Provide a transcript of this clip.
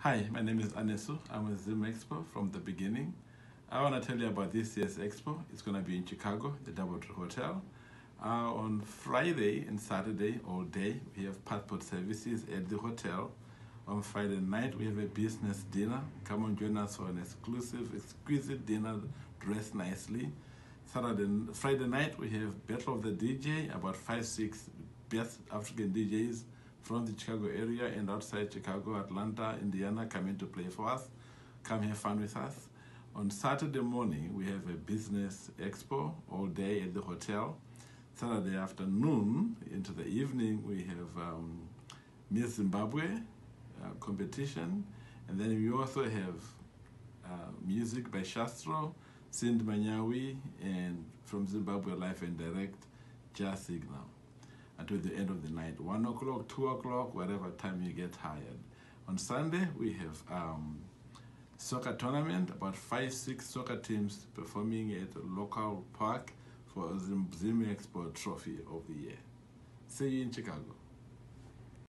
Hi, my name is Anesu. I'm with Zim Expo from the beginning. I want to tell you about this year's expo. It's going to be in Chicago, the DoubleTree Hotel. On Friday and Saturday, all day, we have passport services at the hotel. On Friday night, we have a business dinner. Come and join us for an exclusive, exquisite dinner, dressed nicely. Friday night, we have Battle of the DJ, about 5-6 best African DJs from the Chicago area and outside Chicago, Atlanta, Indiana, coming to play for us. Come have fun with us. On Saturday morning, we have a business expo all day at the hotel. Saturday afternoon into the evening, we have Miss Zimbabwe competition. And then we also have music by Shastro, Sind Manyawi, and from Zimbabwe Live and Direct, Jazz Signal. Until the end of the night, 1 o'clock, 2 o'clock, whatever time you get tired. On Sunday, we have soccer tournament, about 5-6 soccer teams performing at a local park for Zim Expo Trophy of the Year. See you in Chicago.